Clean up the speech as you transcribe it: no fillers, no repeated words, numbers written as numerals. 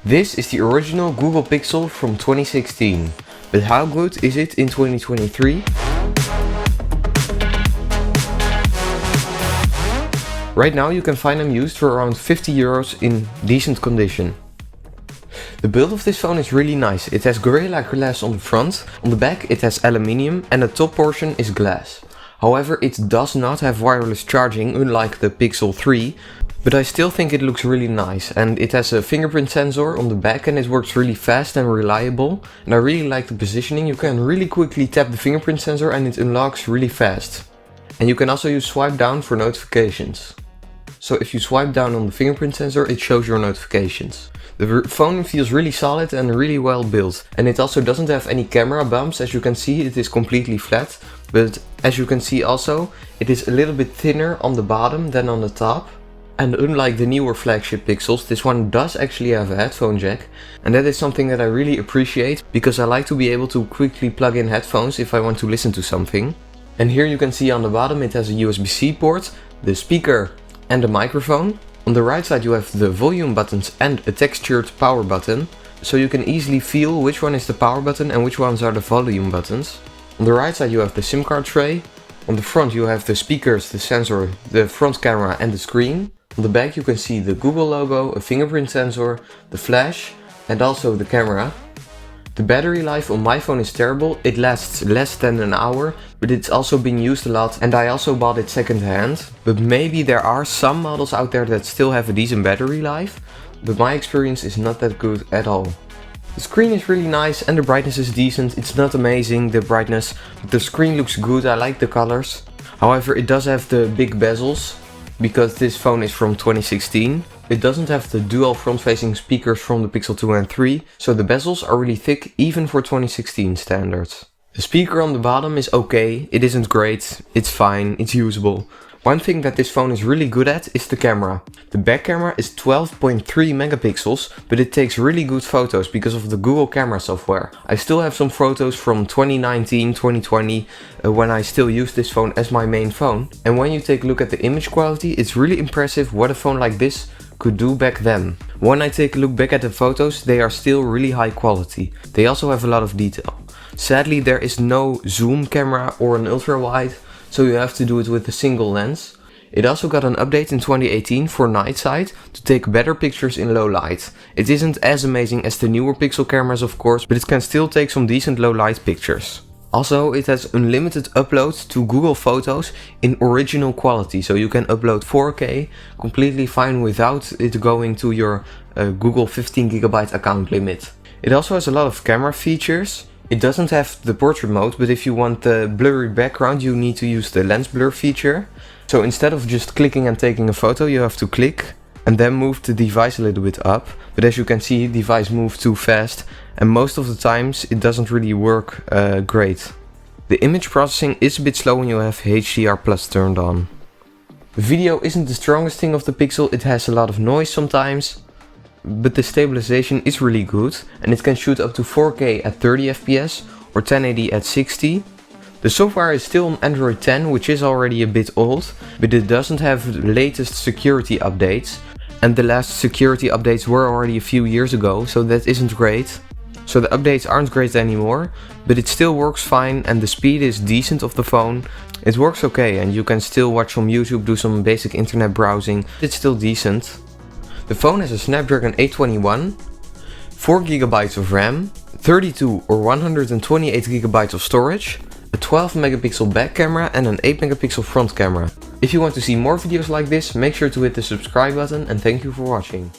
This is the original Google Pixel from 2016, but how good is it in 2023? Right now you can find them used for around 50 euros in decent condition. The build of this phone is really nice. It has Gorilla Glass on the front, on the back it has aluminium and the top portion is glass. However, it does not have wireless charging unlike the Pixel 3, but I still think it looks really nice, and it has a fingerprint sensor on the back and it works really fast and reliable, and I really like the positioning. You can really quickly tap the fingerprint sensor and it unlocks really fast. And you can also use swipe down for notifications. So if you swipe down on the fingerprint sensor, it shows your notifications. The phone feels really solid and really well built, and it also doesn't have any camera bumps. As you can see, it is completely flat, but as you can see also, it is a little bit thinner on the bottom than on the top. And unlike the newer flagship Pixels, this one does actually have a headphone jack, and that is something that I really appreciate because I like to be able to quickly plug in headphones if I want to listen to something. And here you can see on the bottom it has a USB-C port, the speaker and the microphone. On the right side you have the volume buttons and a textured power button, so you can easily feel which one is the power button and which ones are the volume buttons. On the right side you have the SIM card tray. On the front you have the speakers, the sensor, the front camera and the screen. On the back you can see the Google logo, a fingerprint sensor, the flash and also the camera. The battery life on my phone is terrible. It lasts less than an hour, but it's also been used a lot and I also bought it second hand. But maybe there are some models out there that still have a decent battery life, but my experience is not that good at all. The screen is really nice and the brightness is decent. It's not amazing, the brightness, but the screen looks good. I like the colors. However, it does have the big bezels because this phone is from 2016. It doesn't have the dual front-facing speakers from the Pixel 2 and 3, so the bezels are really thick even for 2016 standards. The speaker on the bottom is okay, it isn't great, it's fine, it's usable. One thing that this phone is really good at is the camera. The back camera is 12.3 megapixels, but it takes really good photos because of the Google camera software. I still have some photos from 2019, 2020, when I still use this phone as my main phone. And when you take a look at the image quality, it's really impressive what a phone like this could do back then. When I take a look back at the photos, they are still really high quality. They also have a lot of detail. Sadly, there is no zoom camera or an ultra wide, so you have to do it with a single lens. It also got an update in 2018 for night sight to take better pictures in low light. It isn't as amazing as the newer Pixel cameras of course, but it can still take some decent low light pictures. Also, it has unlimited uploads to Google Photos in original quality, so you can upload 4K completely fine without it going to your Google 15GB account limit. It also has a lot of camera features. It doesn't have the portrait mode, but if you want the blurry background you need to use the lens blur feature. So instead of just clicking and taking a photo, you have to click and then move the device a little bit up. But as you can see, the device moves too fast and most of the times it doesn't really work great. The image processing is a bit slow when you have HDR+ turned on. The video isn't the strongest thing of the Pixel, it has a lot of noise sometimes. But the stabilization is really good and it can shoot up to 4K at 30 FPS or 1080 at 60. The software is still on Android 10, which is already a bit old, but it doesn't have the latest security updates. And the last security updates were already a few years ago, so that isn't great. So the updates aren't great anymore, but it still works fine and the speed is decent of the phone. It works okay and you can still watch some YouTube, do some basic internet browsing. It's still decent. The phone has a Snapdragon 821, 4GB of RAM, 32 or 128GB of storage, a 12 megapixel back camera and an 8 megapixel front camera. If you want to see more videos like this, make sure to hit the subscribe button and thank you for watching.